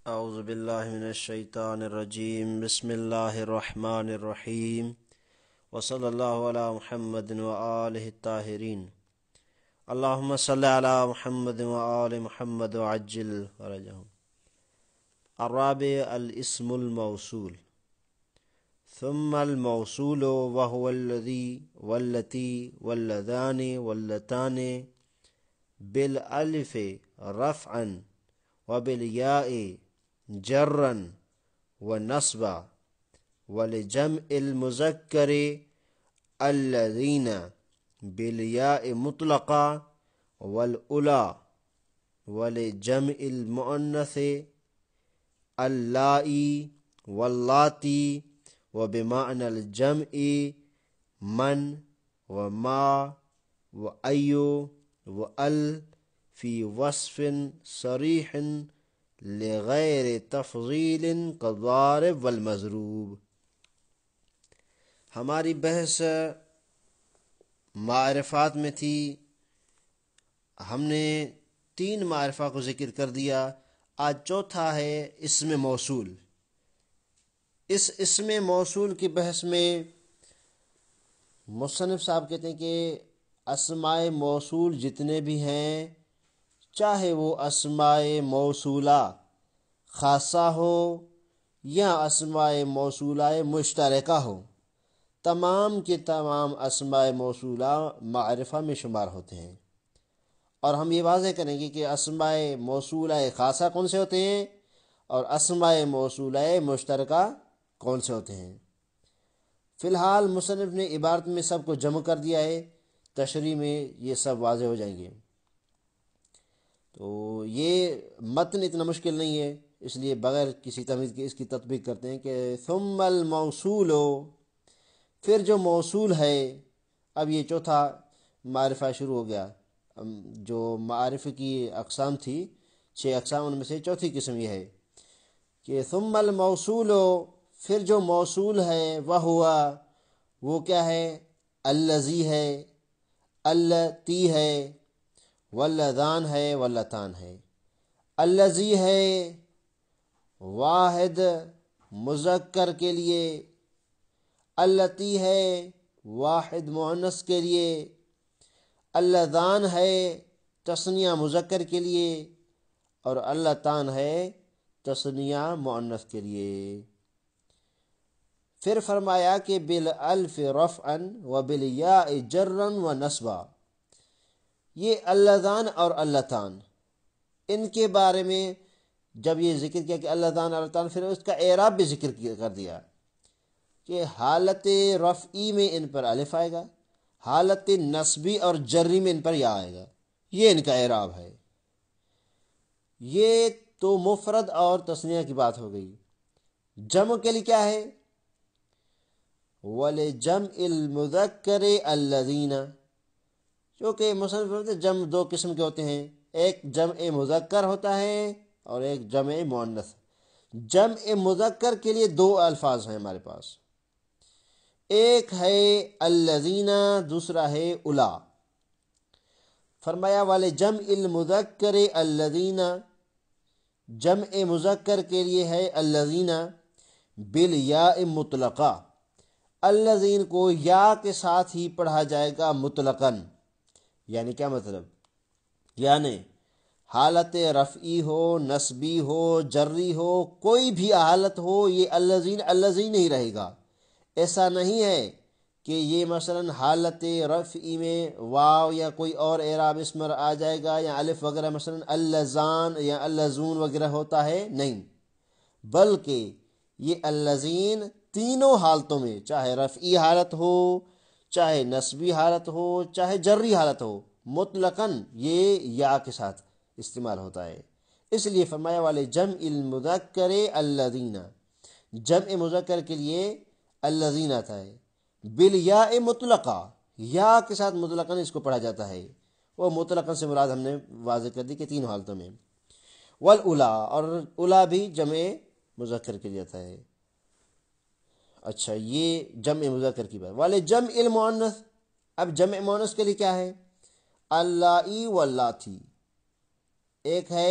اعوذ باللہ من الشیطان الرجیم بسم اللہ الرحمن الرحیم وصلی اللہ علی محمد وآلہ الطاہرین اللہم صلی علی محمد وآل محمد وعجل فرجہم۔ الرابع الاسم الموصول ثم الموصول وهو الذي والتي واللذان واللتان بالالف رفعا وبالياء جرا ونصبا ولجمع المذكر الذين بالياء مطلقا والأولى ولجمع المؤنث اللائي واللاتي وبمعنى الجمع من وما وأي وأل في وصف صريح لغیر تفضیل كالضارب والمضروب۔ ہماری بحث معرفات میں تھی، ہم نے 3 معرفہ کو ذکر کر دیا، آج چوتھا ہے اسم موصول۔ اس اسم موصول کی بحث میں مصنف صاحب کہتے ہیں کہ اسماء موصول جتنے بھی ہیں، چاہے وہ اسماء موصولہ خاصہ ہو یا اسماء موصولہ مشترکہ ہو، تمام کے تمام اسماء موصولہ معرفہ میں شمار ہوتے ہیں۔ اور ہم یہ واضح کریں گے کہ اسماء موصولہ خاصہ کون سے ہوتے ہیں اور اسماء موصولہ مشترکہ کون سے ہوتے ہیں۔ فی الحال مصنف نے عبارت میں سب کو جمع کر دیا ہے، تشریح میں یہ سب واضح ہو جائیں گے۔ تو یہ متن اتنا مشکل نہیں ہے، اس لیے بغیر کسی تمیز کے اس کی تطبیق کرتے ہیں کہ ثم الموصول، پھر جو موصول ہے۔ اب یہ چوتھا معرفہ شروع ہو گیا۔ جو معارف کی اقسام تھی 6 اقسام، ان میں سے چوتھی قسم یہ ہے کہ ثم الموصول، پھر جو موصول ہے وہ کیا ہے؟ الذی ہے، اللتی ہے، واللذان ہے، واللتان ہے۔ الذی ہے واحد مذکر کے لیے، اللتی ہے واحد مؤنث کے لیے، اللذان ہے تثنیہ مذکر کے لیے، اور اللتان ہے تثنیہ مؤنث کے لیے۔ پھر فرمایا کہ بالالف رفعا وبالیاء جرا ونصبا، یہ اللذان اور اللتان، ان کے بارے میں جب یہ ذکر کیا کہ اللذان اور اللتان، پھر اس کا اعراب بھی ذکر کر دیا کہ حالت رفعی میں ان پر الف آئے گا، حالت نصبی اور جری میں ان پر یا آئے گا، یہ ان کا اعراب ہے۔ یہ تو مفرد اور تثنیہ کی بات ہو گئی۔ جمع کے لیے کیا ہے؟ وَلِجَمْعِ الْمُذَكَّرِ الَّذِينَ، کیونکہ مصنف جمع 2 قسم کے ہوتے ہیں، ایک جمع مذکر ہوتا ہے اور ایک جمع مؤنث۔ جمع مذکر کے لیے 2 الفاظ ہیں ہمارے پاس، ایک ہے الذین، دوسرا ہے الا۔ فرمایا وَلِجَمْعِ الْمُذَكَّرِ الَّذِينَ، جمع مذکر کے لیے ہے الذین بالیاء مطلقہ، الذین کو یا کے ساتھ ہی پڑھا جائے گا مطلقاً۔ یعنی کیا مطلب؟ یعنی حالت رفعی ہو، نصبی ہو، جری ہو، کوئی بھی حالت ہو، یہ الذین الذین نہیں رہے گا۔ ایسا نہیں ہے کہ یہ مثلا حالت رفعی میں واو یا کوئی اور اعراب اس میں آ جائے گا یا الف وغیرہ، مثلا اللذان یا اللذون وغیرہ ہوتا ہے، نہیں، بلکہ یہ الذین تینوں حالتوں میں، چاہے رفعی حالت ہو، چاہے نصبی حالت ہو، چاہے جری حالت ہو، مطلقاً یہ یا کے ساتھ استعمال ہوتا ہے۔ اس لیے فرمایا والے جمع المذکر الذین، جمع مذکر کے لیے الذین آتا ہے، بالیاء مطلقہ، یا کے ساتھ مطلقاً اس کو پڑھا جاتا ہے۔ وہ مطلقاً سے مراد ہم نے واضح کر دی کہ 3 حالتوں میں۔ والاولا، اور اولا بھی جمع مذکر کے لیے آتا ہے۔ اچھا، یہ جمع مذکر کی بات۔ والے جمع المؤنث، اب جمع مؤنث کے لیے کیا ہے؟ اللائی واللاتی، ایک ہے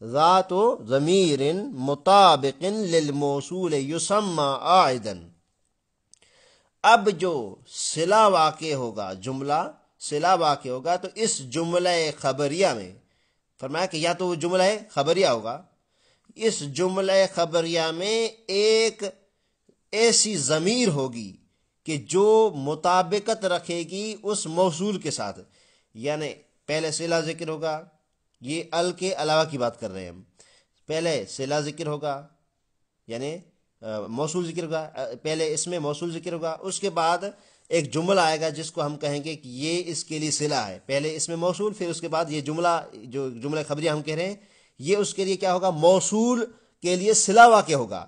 ذات ضمیر مطابق للموصول یسمى عائدا۔ اب جو صلہ واقع ہوگا، جملہ صلہ واقع ہوگا، تو اس جملہ خبریہ میں فرمایا کہ یا تو وہ جملہ خبریہ ہوگا، اس جملہ خبریہ میں ایک ایسی ضمیر ہوگی کہ جو مطابقت رکھے گی اس موصول کے ساتھ، یعنی پہلے صلہ ذکر ہوگا، یہ ال کے علاوہ کی بات کر رہے ہیں ہم، پہلے صلہ ذکر ہوگا یعنی موصول ذکر ہوگا، پہلے اس میں موصول ذکر ہوگا، اس کے بعد ایک جملہ آئے گا جس کو ہم کہیں گے کہ یہ اس کے لیے صلہ ہے، پہلے اس میں موصول، پھر اس کے بعد یہ جملہ جو جملہ خبریہ ہم کہہ رہے ہیں یہ اس کے لیے کیا ہوگا، موصول کے لیے صلہ واقع ہوگا،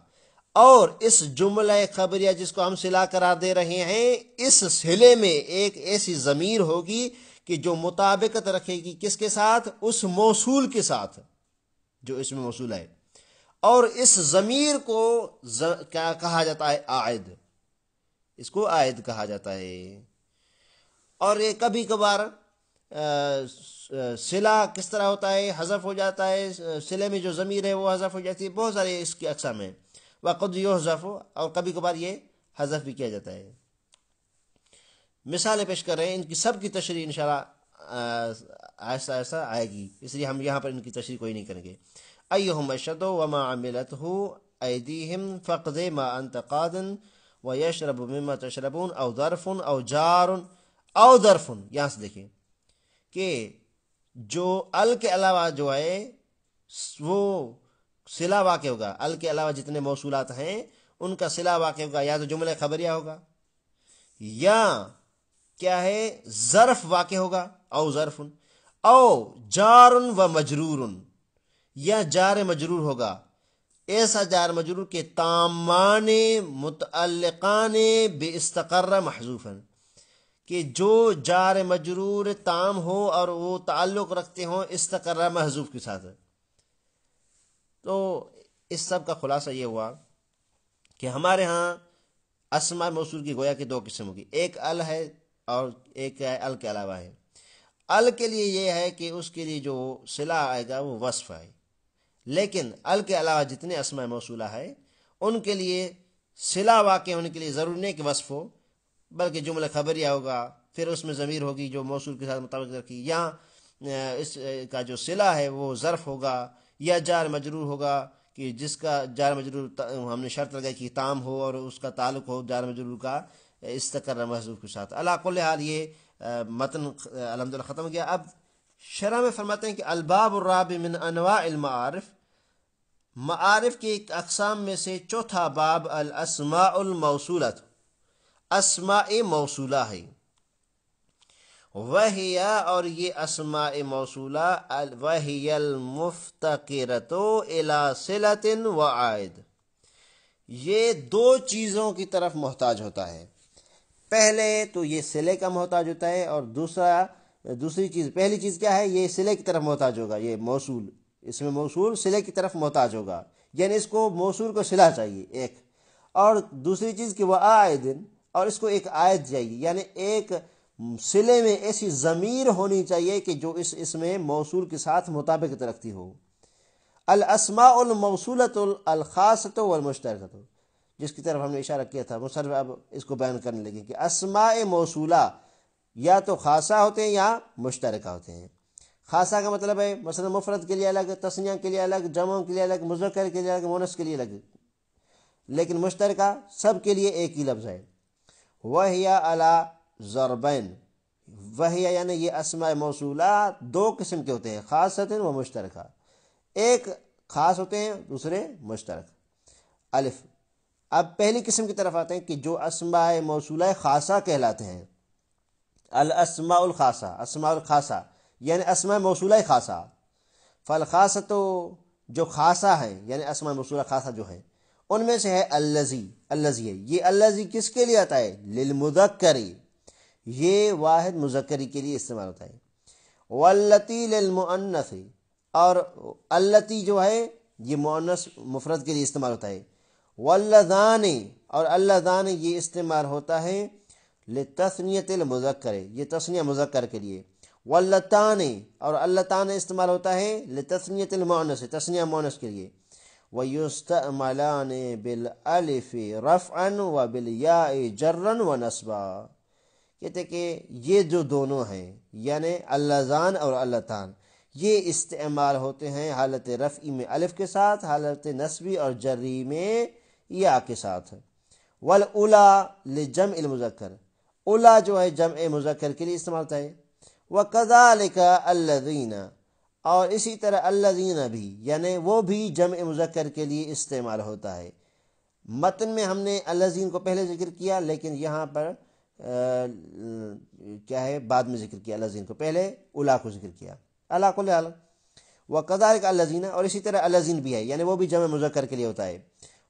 اور اس جملہ خبریہ جس کو ہم صلہ قرار دے رہے ہیں اس صلے میں ایک ایسی ضمیر ہوگی کہ جو مطابقت رکھے گی کس کے ساتھ، اس موصول کے ساتھ جو اس میں موصول ہے، اور اس ضمیر کو کیا کہا جاتا ہے، عائد، اس کو عائد کہا جاتا ہے۔ اور یہ کبھی کبھار صلہ کس طرح ہوتا ہے، حذف ہو جاتا ہے، صلے میں جو ضمیر ہے وہ حذف ہو جاتی ہے، بہت سارے اس کی اقسام ہیں، وقد یحذف، اور کبھی کبھار یہ حذف بھی کیا جاتا ہے۔ مثالیں پیش کر رہے ہیں، ان کی سب کی تشریح انشاءاللہ آہستہ آہستہ آئے گی، اس لیے ہم یہاں پر ان کی تشریح کوئی نہیں کریں گے۔ ایہم اشد وما عملتہ ایدیہم فقد ما انت قاد ویشرب مما تشربون او ظرف او جار او ظرف، یہاں سے دیکھیں کہ جو ال کے علاوہ جو ہے وہ صلہ واقع ہوگا، ال کے علاوہ جتنے موصولات ہیں ان کا صلہ واقع ہوگا، یا تو جملہ خبریہ ہوگا، یا کیا ہے ظرف واقع ہوگا، او ظرف، او جار و مجرور، یا جار مجرور ہوگا، ایسا جار مجرور کے تامان متعلقان بے استقر محذوفا، کہ جو جار مجرور تام ہو اور وہ تعلق رکھتے ہوں استقرہ محذوف کے ساتھ۔ تو اس سب کا خلاصہ یہ ہوا کہ ہمارے ہاں اسماء موصول کی گویا کہ دو قسم ہوگی، ایک ال ہے اور ایک ال کے علاوہ ہے۔ ال کے لیے یہ ہے کہ اس کے لیے جو صلہ آئے گا وہ وصف ہے، لیکن ال کے علاوہ جتنے اسماء موصولہ ہے ان کے لیے صلہ واقع ہونے کے لیے ضروری نہیں کہ وصف ہو، بلکہ جملہ خبریہ ہوگا، پھر اس میں ضمیر ہوگی جو موصول کے ساتھ مطابق رکھی، یا اس کا جو صلہ ہے وہ ظرف ہوگا، یا جار مجرور ہوگا کہ جس کا جار مجرور ہم نے شرط لگائی کہ تام ہو اور اس کا تعلق ہو جار مجرور کا استقرہ محذوف کے ساتھ۔ علی کل حال یہ متن الحمدللہ ختم ہو گیا۔ اب شرح میں فرماتے ہیں کہ الباب الرابع من انواع المعارف، معارف کی ایک اقسام میں سے چوتھا باب الاسماء الموصولۃ، اسماء موصولہ ہے، وہی، اور یہ اسماء موصولہ وہی المفتقرۃ الی صلۃ و عائد، یہ دو چیزوں کی طرف محتاج ہوتا ہے، پہلے تو یہ صلے کا محتاج ہوتا ہے، اور دوسری چیز، پہلی چیز کیا ہے، یہ صلے کی طرف محتاج ہوگا، یہ موصول، اس میں موصول صلے کی طرف محتاج ہوگا، یعنی اس کو موصول کو صلہ چاہیے ایک، اور دوسری چیز کہ وہ عائد، اور اس کو ایک عائد چاہیے، یعنی ایک صلے میں ایسی ضمیر ہونی چاہیے کہ جو اس میں موصول کے ساتھ مطابقت رکھتی ہو۔ الاسماء الموصولۃ الخاصۃ والمشترکۃ، جس کی طرف ہم نے اشارہ کیا تھا، مصنف اب اس کو بیان کرنے لگے کہ اسماء موصولہ یا تو خاصہ ہوتے ہیں یا مشترکہ ہوتے ہیں۔ خاصہ کا مطلب ہے مثلا مفرد کے لیے الگ، تثنیہ کے لیے الگ، جمع کے لیے الگ، مذکر کے لیے الگ، مؤنث کے لیے الگ، لیکن مشترکہ سب کے لیے ایک ہی لفظ ہے۔ وہی علی ضربین، وہی یعنی یہ اسماء موصولہ دو قسم کے ہوتے ہیں، خاصۃ و مشترکہ، ایک خاص ہوتے ہیں دوسرے مشترک۔ الف، اب پہلی قسم کی طرف آتے ہیں کہ جو اسماء موصولہ خاصہ کہلاتے ہیں، الاسماء الخاصہ، اسماء الخاصہ یعنی اسماء موصولہ خاصہ، فالخاصہ تو جو خاصہ ہیں یعنی اسماء موصولہ خاصہ جو ہیں ان میں سے ہے الذی، الذی ہے، یہ الذی کس کے لیے آتا ہے، للمذکری، یہ واحد مذکری کے لیے استعمال ہوتا ہے، واللتی للمؤنث، اور اللتی جو ہے یہ مؤنث مفرد کے لیے استعمال ہوتا ہے، واللذان، اور اللذان یہ استعمال ہوتا ہے لتثنیۃ المذکر، یہ تثنیہ مذکر کے لیے، واللتان اور اللتان استعمال ہوتا ہے لتثنیۃ المؤنث تثنیہ مؤنث کے لیے ویستعملان بالالف رفعا وبالیاء جرا ونصبا کہتے کہ یہ جو دونوں ہیں یعنی اللذان اور اللتان یہ استعمال ہوتے ہیں حالت رفعی میں الف کے ساتھ، حالت نصبی اور جری میں یا کے ساتھ. والاولا لجمع المذکر اولا جو ہے جمع مذکر کے لیے استعمال ہوتا ہے. وکذالک الذین اور اسی طرح الذین بھی یعنی وہ بھی جمع مذکر کے لیے استعمال ہوتا ہے. متن میں ہم نے الذین کو پہلے ذکر کیا لیکن یہاں پر کیا ہے بعد میں ذکر کیا. الذین کو پہلے اولا کو ذکر کیا. اللہ کل حال وکذالک الذین اور اسی طرح الذین بھی ہے یعنی وہ بھی جمع مذکر کے لیے ہوتا ہے.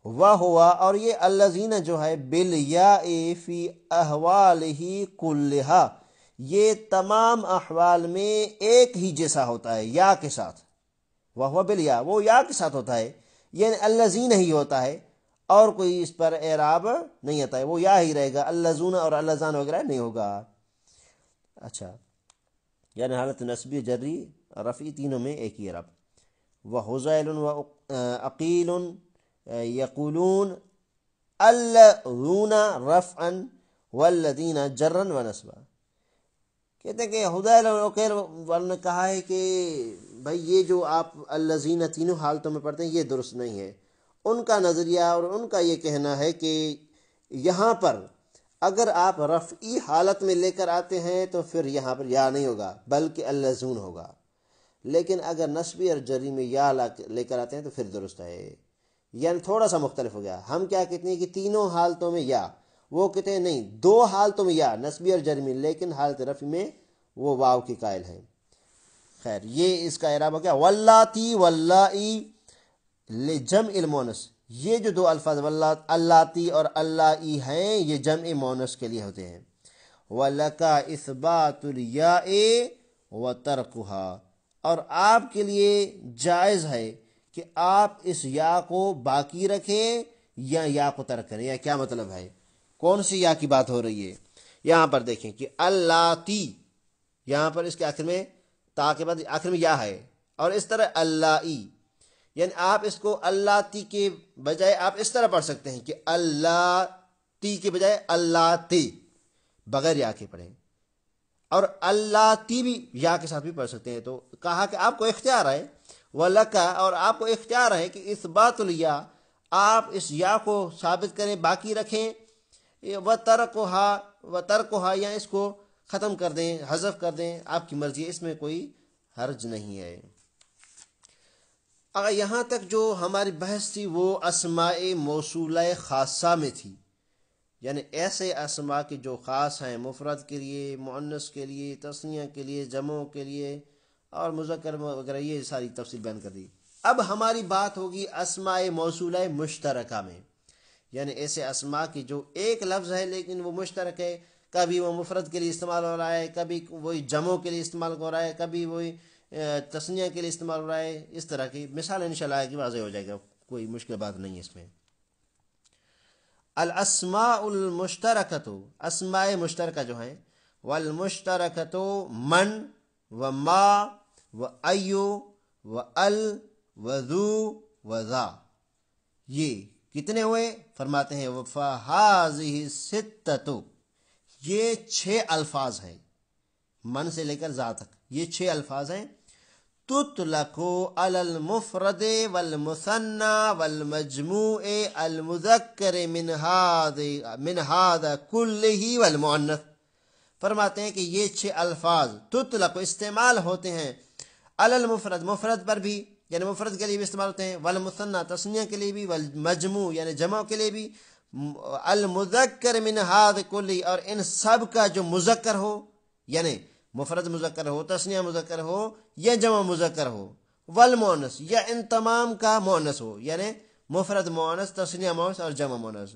وہوا اور یہ الذین جو ہے بالیاء فی احوالہ کلھا یہ تمام احوال میں ایک ہی جیسا ہوتا ہے یا کے ساتھ. وہوا بالیاء وہ یا کے ساتھ ہوتا ہے یعنی الذین ہی ہوتا ہے اور کوئی اس پر اعراب نہیں آتا ہے، وہ یا ہی رہے گا، اللذون اور اللذان وغیرہ نہیں ہوگا. اچھا یعنی حالت نسبی جری رفعی تینوں میں ایک ہی اعراب. وحزیل وعقیل یقولون الذون رفعا والذین جرا ونصبا کہتے ہیں کہ حزیل اور عقیل والوں نے کہا ہے کہ بھائی یہ جو آپ الذین تینوں حالتوں میں پڑھتے ہیں یہ درست نہیں ہے. ان کا نظریہ اور ان کا یہ کہنا ہے کہ یہاں پر اگر آپ رفعی حالت میں لے کر آتے ہیں تو پھر یہاں پر یا نہیں ہوگا بلکہ اللذون ہوگا، لیکن اگر نصبی اور جری میں یا لے کر آتے ہیں تو پھر درست ہے. یعنی تھوڑا سا مختلف ہو گیا. ہم کیا کہتے ہیں کہ تینوں حالتوں میں یا، وہ کہتے ہیں نہیں دو حالتوں میں یا نصبی اور جری میں، لیکن حالت رفع میں وہ واو کے قائل ہیں. خیر یہ اس کا اعراب ہو گیا. واللاتی واللائی لجمع المؤنث یہ جو دو الفاظ اللاتی اور اللائی ہیں یہ جمع مؤنث کے لیے ہوتے ہیں. وَلَكَ اثبات الْيَاءِ وَتَرْكُهَا اور آپ کے لیے جائز ہے کہ آپ اس یا کو باقی رکھیں یا کو ترک کریں. یا کیا مطلب ہے، کون سی یا کی بات ہو رہی ہے؟ یہاں پر دیکھیں کہ اللاتی یہاں پر اس کے آخر میں تا کے بعد آخر میں یا ہے، اور اس طرح اللائی یعنی آپ اس کو اللاتی کے بجائے آپ اس طرح پڑھ سکتے ہیں کہ اللاتی کے بجائے اللاتی بغیر یا کے پڑھیں، اور اللاتی بھی یا کے ساتھ بھی پڑھ سکتے ہیں. تو کہا کہ آپ کو اختیار ہے. وَلَكَ اور آپ کو اختیار ہے کہ اثبات الیا آپ اس یا کو ثابت کریں باقی رکھیں، وَتَرْكُهَا یا اس کو ختم کر دیں حذف کر دیں، آپ کی مرضی ہے، اس میں کوئی حرج نہیں ہے. اگر یہاں تک جو ہماری بحث تھی وہ اسماء موصولہ خاصہ میں تھی، یعنی ایسے اسماء کے جو خاص ہیں مفرد کے لیے، مؤنث کے لیے، تثنیہ کے لیے، جمع کے لیے اور مذکر وغیرہ، یہ ساری تفصیل بیان کر دی. اب ہماری بات ہوگی اسماء موصولہ مشترکہ میں، یعنی ایسے اسماء کی جو ایک لفظ ہے لیکن وہ مشترک ہے، کبھی وہ مفرد کے لیے استعمال ہو رہا ہے، کبھی وہی جمع کے لیے استعمال ہو رہا ہے، کبھی وہی تثنیہ کے لیے استعمال ہو رہا ہے. اس طرح کی مثال انشاءاللہ کی واضح ہو جائے گا، کوئی مشکل بات نہیں ہے اس میں. الاسماء المشترکۃ اسماء مشترکہ جو ہیں، والمشترکۃ من و ما و ایو و ال و ذو و ذا یہ کتنے ہوئے؟ فرماتے ہیں وَفَهَذِهِ السِّتَّةُ یہ 6 الفاظ ہیں، من سے لے کر ذا تک یہ 6 الفاظ ہیں. تُطْلَقُ عَلَى الْمُفْرَدِ وَالْمُثَنَّى وَالْمَجْمُوعِ الْمُذَكَّرِ مِنْ هَذَا كُلِّهِ وَالْمُؤَنَّثِ فرماتے ہیں کہ یہ 6 الفاظ تطلق استعمال ہوتے ہیں علی المفرد مفرد پر بھی، یعنی مفرد کے لیے بھی استعمال ہوتے ہیں، والمثنى تثنیہ کے لیے بھی، والمجموع یعنی جمع کے لیے بھی، المذکر من هذا کلی اور ان سب کا جو مذکر ہو، یعنی مفرد مذکر ہو، تثنیہ مذکر ہو یا جمع مذکر ہو، والمؤنث یا ان تمام کا مؤنث ہو، یعنی مفرد مؤنث، تثنیہ مؤنث اور جمع مؤنث.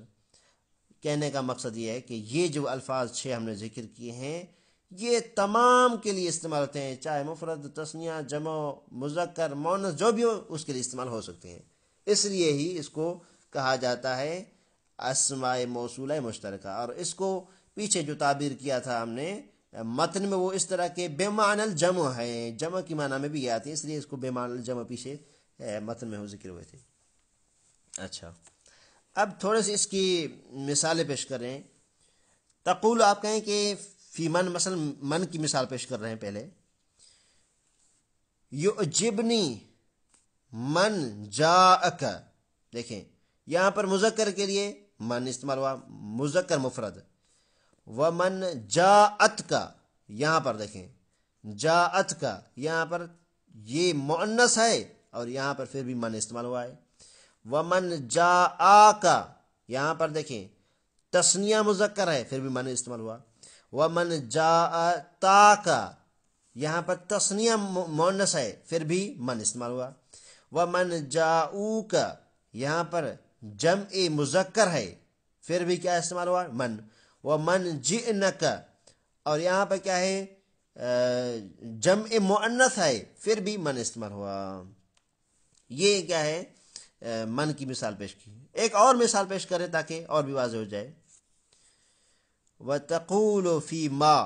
کہنے کا مقصد یہ ہے کہ یہ جو الفاظ 6 ہم نے ذکر کیے ہیں یہ تمام کے لیے استعمال ہوتے ہیں، چاہے مفرد، تثنیہ، جمع، مذکر، مؤنث جو بھی ہو اس کے لیے استعمال ہو سکتے ہیں. اس لیے ہی اس کو کہا جاتا ہے اسماء موصولہ مشترکہ. اور اس کو پیچھے جو تعبیر کیا تھا ہم نے متن میں وہ اس طرح کے بے معنی الجمع ہیں، جمع کی معنی میں بھی یہ آتی ہے، اس لیے اس کو بے معنی الجمع پیچھے متن میں وہ ذکر ہوئے تھے۔ اچھا، اب تھوڑے سے اس کی مثالیں پیش کر رہے ہیں۔ تقول آپ کہیں کہ فی من، مثلا من کی مثال پیش کر رہے ہیں پہلے۔ یعجبنی من جاءک، دیکھیں یہاں پر مذکر کے لیے من استعمال ہوا، مذکر مفرد۔ ومن جاءت کا، یہاں پر دیکھیں جاءت کا، یہاں پر یہ مؤنث ہے اور یہاں پر پھر بھی من استعمال ہوا ہے۔ ومن جاءک، یہاں پر دیکھیں تثنیہ مذکر ہے پھر بھی من استعمال ہوا۔ ومن جاءتاک، یہاں پر تثنیہ مؤنث ہے پھر بھی من استعمال ہوا۔ ومن جاؤک، یہاں پر جمع مذکر ہے پھر بھی کیا استعمال ہوا؟ من۔ ومن جئنک، اور یہاں پر کیا ہے؟ جمع مؤنث ہے پھر بھی من استعمال ہوا۔ یہ کیا ہے؟ من کی مثال پیش کی۔ ایک اور مثال پیش کریں تاکہ اور بھی واضح ہو جائے۔ وَتَقُولُ فِي مَا،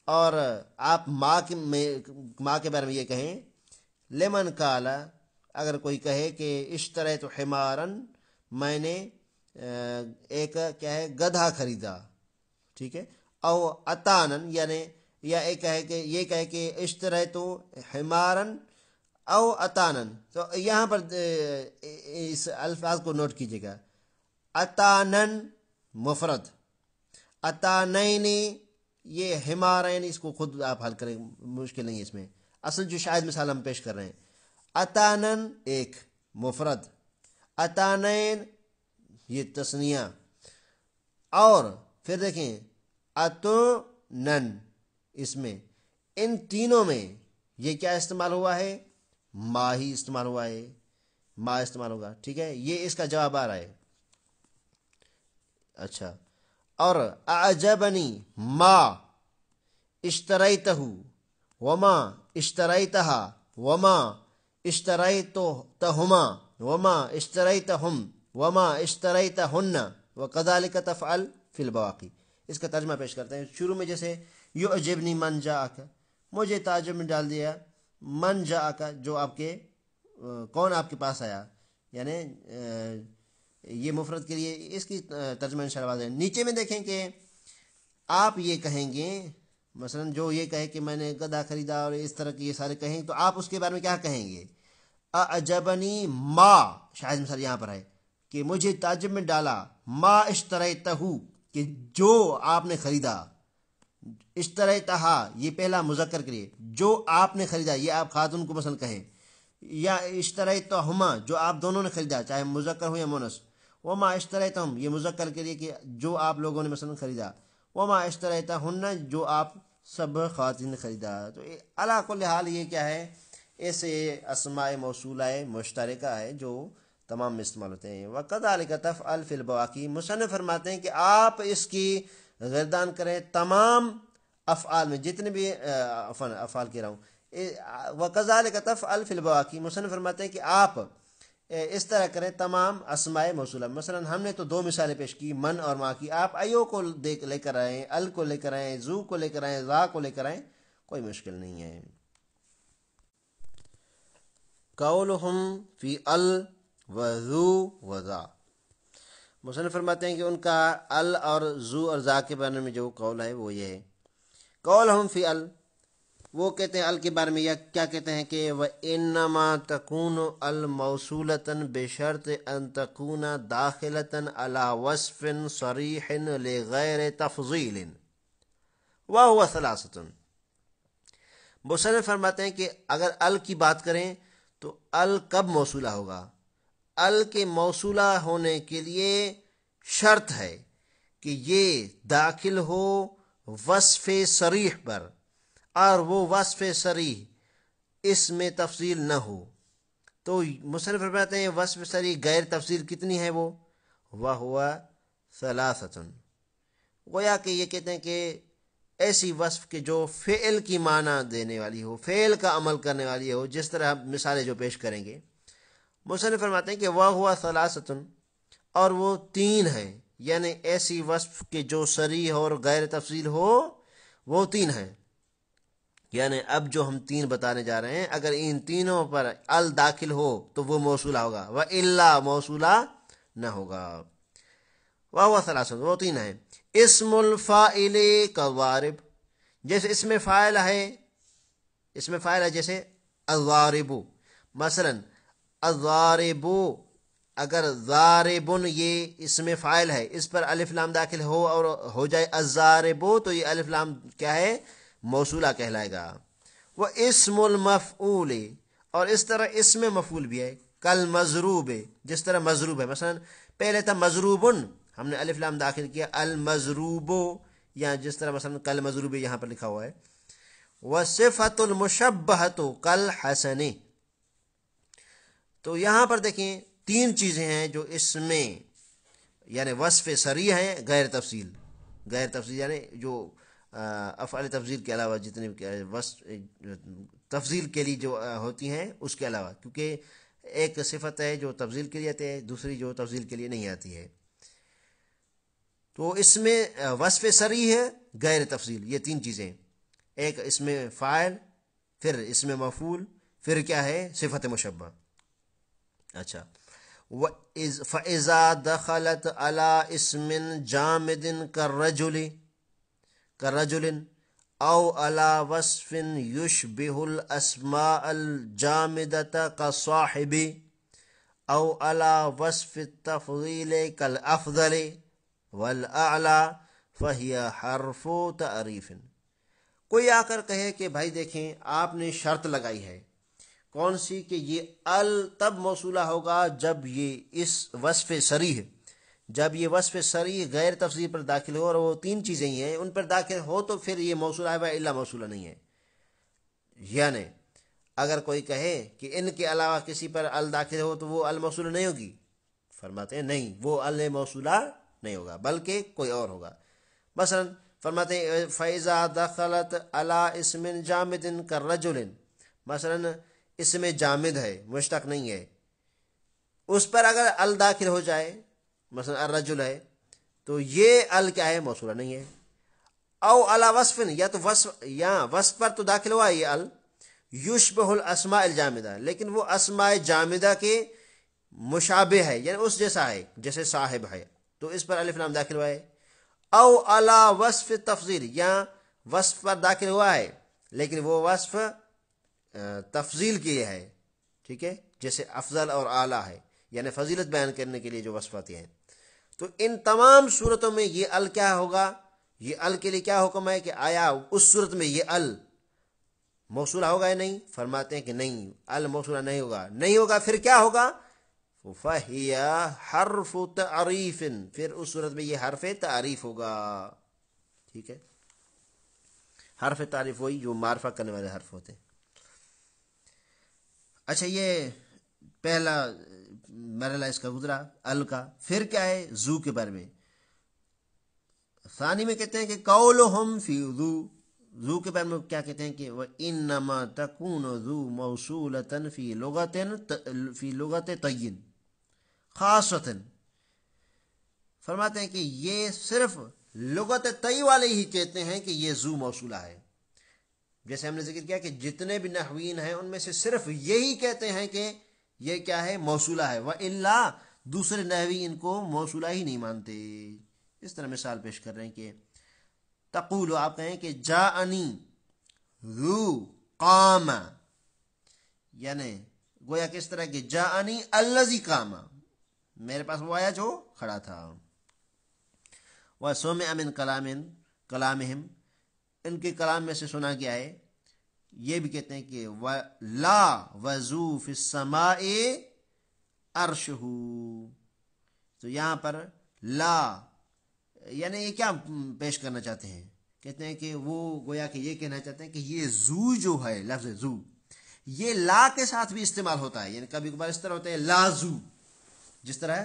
اور آپ ماں کے بارے میں یہ کہیں، لمن کالا، اگر کوئی کہے کہ اشتریت حمارن، میں نے ایک کیا ہے گدھا خریدا، ٹھیک ہے۔ او اتانن، یعنی یا یہ کہے کہ اشتریت حمارن او اتانن، تو یہاں پر اس الفاظ کو نوٹ کیجیے گا۔ اتانن مفرد، اتانین یہ حمارین، اس کو خود آپ حل کریں، مشکل نہیں ہے اس میں۔ اصل جو شاید مثال ہم پیش کر رہے ہیں، اتانن ایک مفرد، اتانین یہ تثنیہ، اور پھر دیکھیں اتونن، اس میں ان تینوں میں یہ کیا استعمال ہوا ہے؟ ما ہی استعمال ہوا ہے، ما استعمال ہوگا، ٹھیک ہے۔ یہ اس کا جواب آ رہا ہے۔ اچھا، اور اعجبنی ما اشتریتہ وما اشتریتہا وما اشتریتہما وما اشتریتہم وما اشتریتہن وکذالک تفعل فی البواقی۔ اس کا ترجمہ پیش کرتے ہیں۔ شروع میں جیسے یعجبنی من جاءک، مجھے تعجب میں ڈال دیا من جاءک، جو آپ کے کون آپ کے پاس آیا، یعنی یہ مفرد کے لیے اس کی ترجمہ انشاءاللہ واضح ہے۔ نیچے میں دیکھیں کہ آپ یہ کہیں گے، مثلا جو یہ کہے کہ میں نے گدھا خریدا اور اس طرح کے یہ سارے کہیں، تو آپ اس کے بارے میں کیا کہیں گے؟ اعجبنی ما، شاید مثال یہاں پر ہے کہ مجھے تعجب میں ڈالا ما اشتریتہ، کہ جو آپ نے خریدا، اشتریتہا یہ پہلا مذکر کے لیے، جو آپ نے خریدا، یہ آپ خاتون کو مثلا کہیں، یا اشتریتہما جو آپ دونوں نے خریدا، چاہے مذکر ہو یا مؤنث۔ وما اشتریتہم یہ مذکر کے لیے کہ جو آپ لوگوں نے مثلا خریدا۔ وما اشتریتہن جو آپ سب خواتین نے خریدا۔ تو علی کل حال یہ کیا ہے؟ ایسے اسماء موصولہ مشترکہ ہے جو تمام میں استعمال ہوتے ہیں۔ وَكَذَلِكَ تَفْعَلْ فِي الْبَوَاقِي، مصنف فرماتے ہیں کہ آپ اس کی گردان کریں تمام افعال میں، جتنے بھی افعال کہہ رہا ہوں۔ وَكَذَلِكَ تَفْعَلْ فِي الْبَوَاقِي، مصنف فرماتے ہیں کہ آپ اس طرح کریں تمام اسماء موصولہ۔ مثلا ہم نے تو دو مثالیں پیش کی، من اور ما کی، آپ ایو کو لے کر آئیں، ال کو لے کر آئیں، زو کو لے کر آئیں، ذا کو لے کر آئیں، کوئی مشکل نہیں ہے۔ قولہم فی ال و ذو و ذا، مصنف فرماتے ہیں کہ ان کا ال اور زو اور ذا کے بارے میں جو قول ہے وہ یہ ہے۔ قولہم فی ال، وہ کہتے ہیں ال کے بارے میں کیا کہتے ہیں کہ وَإِنَّمَا تَكُونُ الْمَوْصُولَةً بِشَرْطِ أَن تَكُونَ دَاخِلَةً عَلَى وَصْفٍ صَرِيحٍ لِغَيْرِ تَفْضِيلٍ وَهُوَ ثَلَاثَةٌ۔ مصنف فرماتے ہیں کہ اگر ال کی بات کریں تو ال کب موصولہ ہوگا؟ ال کے موصولہ ہونے کے لیے شرط ہے کہ یہ داخل ہو وصف صریح پر، اور وہ وصف صریح اس میں تفصیل نہ ہو۔ تو مصنف فرماتے ہیں وصف صریح غیر تفصیل کتنی ہے؟ وہ وَهُوَ ثَلَاثَةٌ، گویا کہ یہ کہتے ہیں کہ ایسی وصف کے جو فعل کی معنی دینے والی ہو، فعل کا عمل کرنے والی ہو، جس طرح مثالیں جو پیش کریں گے۔ مصنف فرماتے ہیں کہ وَهُوَ ثَلَاثَةٌ، اور وہ تین ہیں، یعنی ایسی وصف کے جو صریح اور غیر تفصیل ہو، وہ تین ہیں، یعنی اب جو ہم تین بتانے جا رہے ہیں اگر ان تینوں پر ال داخل ہو تو وہ موصولہ ہوگا، وَإِلَّا موصولہ نہ ہوگا۔ وَهُوَ ثَلَاثَةٌ، وہ تین ہیں۔ اسم الفاعل كالضارب، جیسے اس میں فاعل ہے جیسے الضارب، مثلا الضارب، اگر ضاربن یہ اس میں فاعل ہے، اس پر الف لام داخل ہو اور ہو جائے الضارب تو یہ الف لام کیا ہے؟ موصولہ کہلائے گا۔ وہ اسم المفعول، اور اس طرح اسم مفعول بھی ہے، کل مضروب، جس طرح مضروب ہے، مثلا پہلے تھا مضروبن، ہم نے الف لام داخل کیا المضروب، یا جس طرح مثلا کل مضروب یہاں پر لکھا ہوا ہے۔ وصفۃ المشبہۃ کل حسن، تو یہاں پر دیکھیں تین چیزیں ہیں جو اس میں یعنی وصف صریح ہیں، غیر تفصیل یعنی جو افعال تفضیل کے علاوہ جتنے تفضیل کے لیے جو ہوتی ہیں اس کے علاوہ، کیونکہ ایک صفت ہے جو تفضیل کے لیے آتی ہے، دوسری جو تفضیل کے لیے نہیں آتی ہے، تو اس میں وصف صریح ہے، غیر تفصیل، یہ تین چیزیں، ایک اس میں فاعل، پھر اس میں مفعول، پھر کیا ہے؟ صفت مشبہ۔ اچھا، فَإِذَا دَخَلَتْ عَلَىٰ اسْمٍ جَامِدٍ كَالرَّجُلٍ أَوْ عَلَىٰ وَصْفٍ يُشْبِهُ الْأَسْمَاءَ الْجَامِدَةَ كَالصَّاحِبِ أَوْ عَلَىٰ وَصْفِ التَّفْضِيلِ كَالْأَفْضَلِ وَالْأَعْلَىٰ فَهِيَ حَرْفُ تَعْرِيفٍ۔ کوئی آ کر کہے کہ بھائی دیکھیں آپ نے شرط لگائی ہے، کون سی؟ کہ یہ ال تب موصولہ ہوگا جب یہ اس وصف صریح، جب یہ وصف صریح غیر تفصیل پر داخل ہو، اور وہ تین چیزیں ہی ہیں ان پر داخل ہو تو پھر یہ موصولہ ہے، الا موصولہ نہیں ہے۔ یعنی اگر کوئی کہے کہ ان کے علاوہ کسی پر ال داخل ہو تو وہ ال موصولہ نہیں ہوگی، فرماتے ہیں نہیں، وہ ال موصولہ نہیں ہوگا بلکہ کوئی اور ہوگا۔ مثلا فرماتے ہیں فَإِذَا دَخَلَتْ عَلَىٰ اسْمٍ جَامِدٍ كَالرَّجُلٍ، مثلا اس میں جامد ہے، مشتق نہیں ہے، اس پر اگر ال داخل ہو جائے، مثلا الرجل ہے، تو یہ ال کیا ہے؟ موصولہ نہیں ہے۔ او علی وصف، یا تو وصف پر تو داخل ہوا ہے یہ ال، یشبہ الاسماء الجامدہ، لیکن وہ اسماء جامدہ کے مشابہ ہے، یعنی اس جیسا ہے، جیسے صاحب ہے، تو اس پر الف لام داخل ہوا ہے۔ او علی وصف تفضیل، یا وصف پر داخل ہوا ہے لیکن وہ وصف تفضیل کے لیے ہے، ٹھیک ہے، جیسے افضل اور اعلیٰ ہے، یعنی فضیلت بیان کرنے کے لیے جو وصفات ہیں، تو ان تمام صورتوں میں یہ ال کیا ہوگا؟ یہ ال کے لیے کیا حکم ہے کہ آیا اس صورت میں یہ ال موصولہ ہوگا یا نہیں؟ فرماتے ہیں کہ نہیں، ال موصولہ نہیں ہوگا، پھر کیا ہوگا؟ فَهِيَ حَرْفُ تَعْرِيفٍ، پھر اس صورت میں یہ حرف تعریف ہوگا، ٹھیک ہے۔ حرف تعریف وہی جو معرفہ کرنے والے حرف ہوتے ہیں۔ اچھا، یہ پہلا مرحلہ اس کا گزرا ال کا، پھر کیا ہے؟ زو کے بارے میں۔ ثانی میں کہتے ہیں کہ قولہم فی ذو کے بارے میں کیا کہتے ہیں کہ وَإِنَّمَا تَكُونُ ذُو مَوْصُولَةً فی لغت طین خاصۃً، فرماتے ہیں کہ یہ صرف لغت طی والے ہی کہتے ہیں کہ یہ ذو موصولہ ہے۔ جیسے ہم نے ذکر کیا کہ جتنے بھی نحوین ہیں ان میں سے صرف یہی کہتے ہیں کہ یہ کیا ہے؟ موصولہ ہے، وَإِلَّا دوسرے نحوی ان کو موصولہ ہی نہیں مانتے۔ اس طرح مثال پیش کر رہے ہیں کہ تقول، آپ کہیں کہ جاءنی ذو قام، یعنی گویا کہ اس طرح کہ جاءنی الذی قام، میرے پاس وہ آیا جو کھڑا تھا۔ وَسُمِعَ مِنْ کلامہم، ان کے کلام میں سے سنا گیا ہے، یہ بھی کہتے ہیں کہ لا وذو فی السماء عرشہ، تو یہاں پر لا یعنی یہ کیا پیش کرنا چاہتے ہیں؟ کہتے ہیں کہ وہ گویا کہ یہ کہنا چاہتے ہیں کہ یہ زو جو ہے، لفظ زو یہ لا کے ساتھ بھی استعمال ہوتا ہے، یعنی کبھی کبھار اس طرح ہوتا ہے لا زو، جس طرح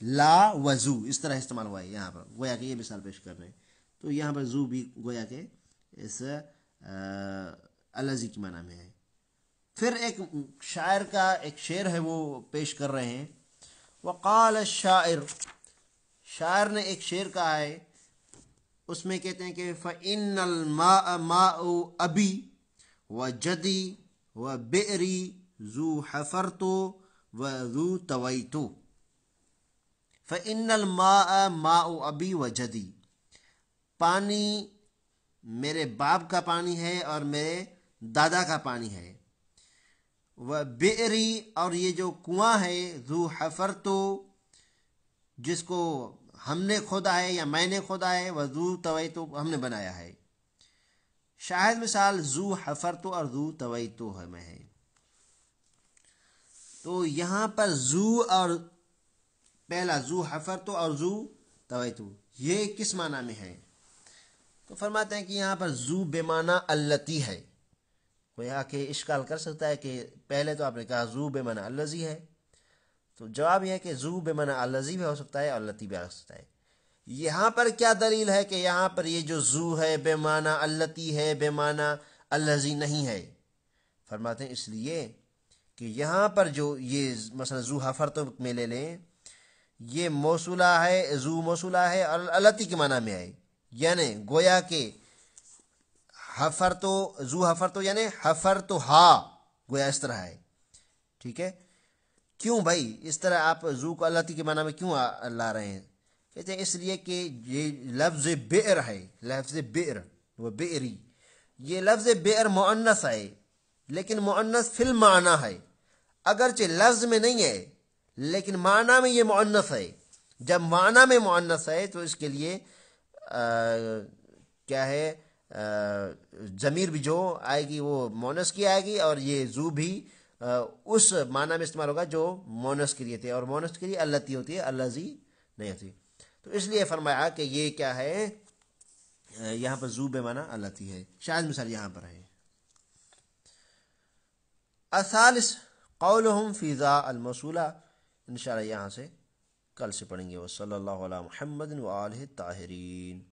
لا وزو اس طرح استعمال ہوا ہے یہاں پر، گویا کہ یہ مثال پیش کر رہے ہیں، تو یہاں پر زو بھی گویا کہ اس الذی کی معنی میں ہے۔ پھر ایک شاعر کا ایک شعر ہے وہ پیش کر رہے ہیں، وقال الشاعر، شاعر نے ایک شعر کہا ہے، اس میں کہتے ہیں کہ فَإِنَّ الْمَاءَ مَاءُ أَبِي وَجَدِي وَبِئْرِي ذُو حَفَرْتُ وَذُو تَوَيْتُ۔ فَإِنَّ الْمَاءَ مَاءُ أَبِي وَجَدِي، پانی میرے باپ کا پانی ہے اور میرے دادا کا پانی ہے۔ وَبِئْرِي، اور یہ جو کنواں ہے، ذُو حَفَرْتُ، جس کو ہم نے کھودا ہے یا میں نے کھودا ہے، وَذُو تَوَيْتُ، ہم نے بنایا ہے۔ شاہد مثال ذو حفرت اور ذو تویت میں ہے۔ تو یہاں پر ذو اور پہلا ذو حفرت اور ذو تویت یہ کس معنی میں ہے؟ تو فرماتے ہیں کہ یہاں پر ذو بے معنی اللتی ہے۔ کوئی آ کے اشکال کر سکتا ہے کہ پہلے تو آپ نے کہا ذو بے معنی الذی ہے، تو جواب یہ ہے کہ ذو بے معنی الذی بھی ہو سکتا ہے اور اللتی بھی ہو سکتا ہے۔ یہاں پر کیا دلیل ہے کہ یہاں پر یہ جو ذو ہے بے معنی اللتی ہے، بے معنی الذی نہیں ہے؟ فرماتے ہیں اس لیے کہ یہاں پر جو یہ مثلا ذو حفرت میں لے لیں، یہ موصولہ ہے، ذو موصولہ ہے اور اللتی کے معنی میں ہے، یعنی گویا کہ حفرتو، ذو حفرتو یعنی حفرتو ہا، گویا اس طرح ہے۔ ٹھیک ہے، کیوں بھائی اس طرح آپ ذو کو اللتی کے معنی میں کیوں لا رہے ہیں؟ کہتے ہیں اس لیے کہ یہ لفظ بئر ہے، لفظ بئر وہ بئری، یہ لفظ بئر مؤنث ہے لیکن مؤنث فی المعنی ہے، اگرچہ لفظ میں نہیں ہے لیکن معنی میں یہ مؤنث ہے۔ جب معنی میں مؤنث ہے تو اس کے لیے کیا ہے، ضمیر بھی جو آئے گی وہ مؤنث کی آئے گی، اور یہ ذو بھی اس معنی میں استعمال ہوگا جو مؤنث کے لیے تھے، اور مؤنث کے لیے اللتی ہوتی ہے، الذی نہیں ہوتی۔ تو اس لیے فرمایا کہ یہ کیا ہے، یہاں پر ذو بے معنی اللتی ہے۔ شاید مثال یہاں پر ہے الثالث قولهم فی ذا الموصولہ، انشاءاللہ یہاں سے کل سے پڑھیں گے۔ وصلی اللہ علی محمد وآلہ الطاہرین۔